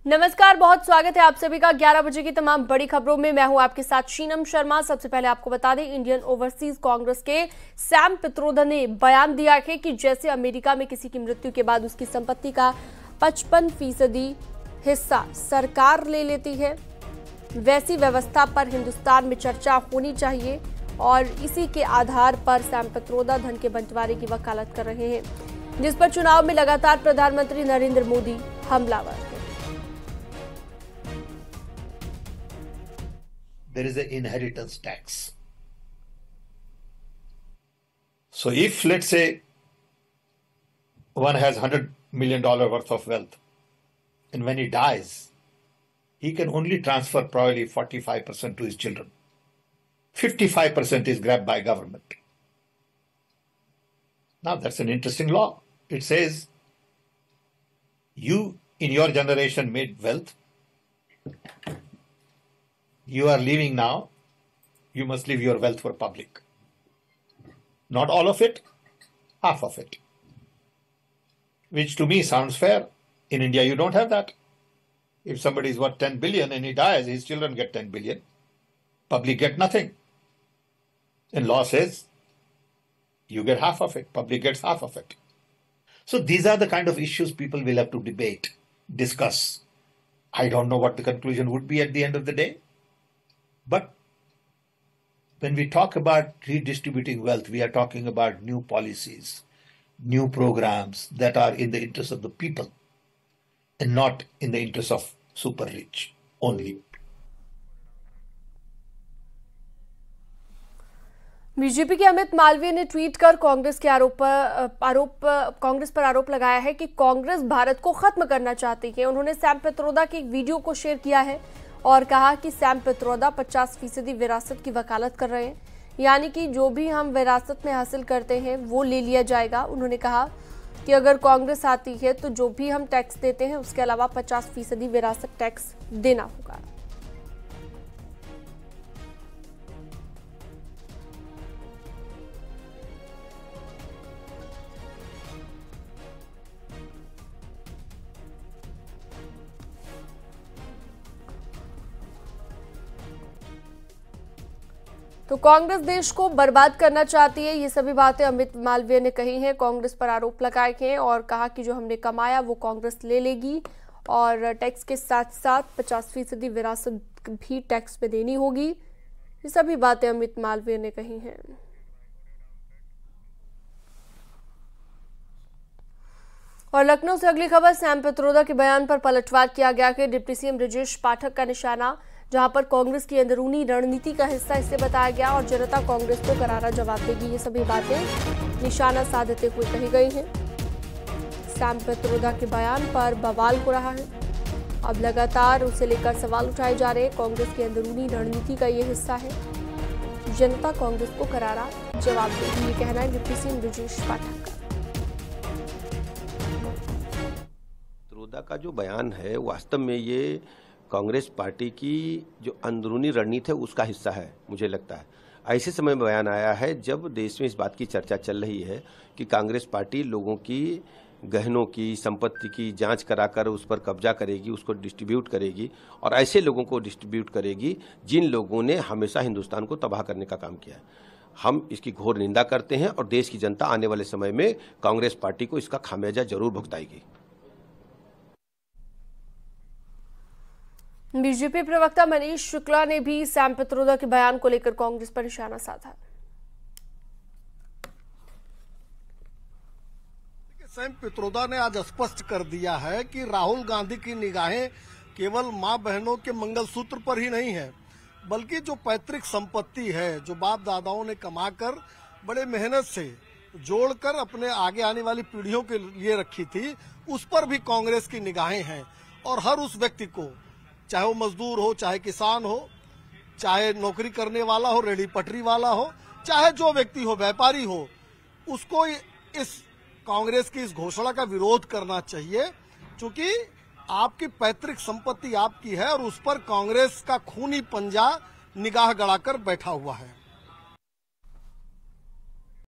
नमस्कार, बहुत स्वागत है आप सभी का 11 बजे की तमाम बड़ी खबरों में। मैं हूं आपके साथ शीनम शर्मा। सबसे पहले आपको बता दें, इंडियन ओवरसीज कांग्रेस के सैम पित्रोदा ने बयान दिया है कि जैसे अमेरिका में किसी की मृत्यु के बाद उसकी संपत्ति का 55% हिस्सा सरकार ले लेती है, वैसी व्यवस्था पर हिंदुस्तान में चर्चा होनी चाहिए। और इसी के आधार पर सैम पित्रोदा धन के बंटवारे की वकालत कर रहे हैं, जिस पर चुनाव में लगातार प्रधानमंत्री नरेंद्र मोदी हमलावर हैं। There is an inheritance tax. So if, let's say, one has $100 million worth of wealth, and when he dies, he can only transfer probably 45% to his children. 55% is grabbed by government. Now that's an interesting law. It says, you in your generation made wealth, you are leaving now, you must leave your wealth for public. Not all of it, half of it. Which to me sounds fair. In India, you don't have that. If somebody is worth 10 billion and he dies, his children get 10 billion. Public get nothing. And law says, you get half of it, public gets half of it. So these are the kind of issues people will have to debate, discuss. I don't know what the conclusion would be at the end of the day. But when we talk about redistributing wealth, we are talking about new policies, new programs that are in the interest of the people and not in the interest of super rich only. BJP के अमित मालवीय ने tweet कर कांग्रेस पर आरोप लगाया है कि कांग्रेस भारत को खत्म करना चाहती है। उन्होंने सैम पित्रोदा की एक वीडियो को शेयर किया है और कहा कि सैम पित्रोदा 50% विरासत की वकालत कर रहे हैं, यानी कि जो भी हम विरासत में हासिल करते हैं वो ले लिया जाएगा। उन्होंने कहा कि अगर कांग्रेस आती है तो जो भी हम टैक्स देते हैं उसके अलावा 50% विरासत टैक्स देना होगा। तो कांग्रेस देश को बर्बाद करना चाहती है, ये सभी बातें अमित मालवीय ने कही हैं। कांग्रेस पर आरोप लगाए हैं और कहा कि जो हमने कमाया वो कांग्रेस ले लेगी और टैक्स के साथ साथ 50% विरासत भी टैक्स में देनी होगी। ये सभी बातें अमित मालवीय ने कही हैं। और लखनऊ से अगली खबर, सैम पित्रोदा के बयान पर पलटवार किया गया कि डिप्टी सीएम ब्रजेश पाठक का निशाना, जहां पर कांग्रेस की अंदरूनी रणनीति का हिस्सा इसे बताया गया और जनता कांग्रेस को करारा जवाब देगी। ये सभी बातें निशाना साधते हुए कही गई हैं। सैम पित्रोदा के बयान पर बवाल हो रहा है। अब लगातार उसे लेकर सवाल उठाए जा रहे हैं। कांग्रेस की अंदरूनी रणनीति का ये हिस्सा है, जनता कांग्रेस को करारा जवाब देगी, ये कहना है डिप्टी सीएम ब्रजेश पाठक का। पित्रोदा का जो बयान है वास्तव में ये कांग्रेस पार्टी की जो अंदरूनी रणनीति है उसका हिस्सा है। मुझे लगता है ऐसे समय में बयान आया है जब देश में इस बात की चर्चा चल रही है कि कांग्रेस पार्टी लोगों की गहनों की संपत्ति की जांच कराकर उस पर कब्जा करेगी, उसको डिस्ट्रीब्यूट करेगी और ऐसे लोगों को डिस्ट्रीब्यूट करेगी जिन लोगों ने हमेशा हिंदुस्तान को तबाह करने का काम किया है। हम इसकी घोर निंदा करते हैं और देश की जनता आने वाले समय में कांग्रेस पार्टी को इसका खामियाजा जरूर भुगताएगी। बीजेपी प्रवक्ता मनीष शुक्ला ने भी सैम पित्रोदा के बयान को लेकर कांग्रेस पर निशाना साधा। सैम पित्रोदा ने आज स्पष्ट कर दिया है कि राहुल गांधी की निगाहें केवल मां बहनों के मंगलसूत्र पर ही नहीं है, बल्कि जो पैतृक संपत्ति है, जो बाप दादाओं ने कमाकर बड़े मेहनत से जोड़कर अपने आगे आने वाली पीढ़ियों के लिए रखी थी, उस पर भी कांग्रेस की निगाहें हैं। और हर उस व्यक्ति को, चाहे वो मजदूर हो, चाहे किसान हो, चाहे नौकरी करने वाला हो, रेहड़ी पटरी वाला हो, चाहे जो व्यक्ति हो, व्यापारी हो, उसको इस कांग्रेस की इस घोषणा का विरोध करना चाहिए, क्योंकि आपकी पैतृक संपत्ति आपकी है और उस पर कांग्रेस का खूनी पंजा निगाह गड़ाकर बैठा हुआ है।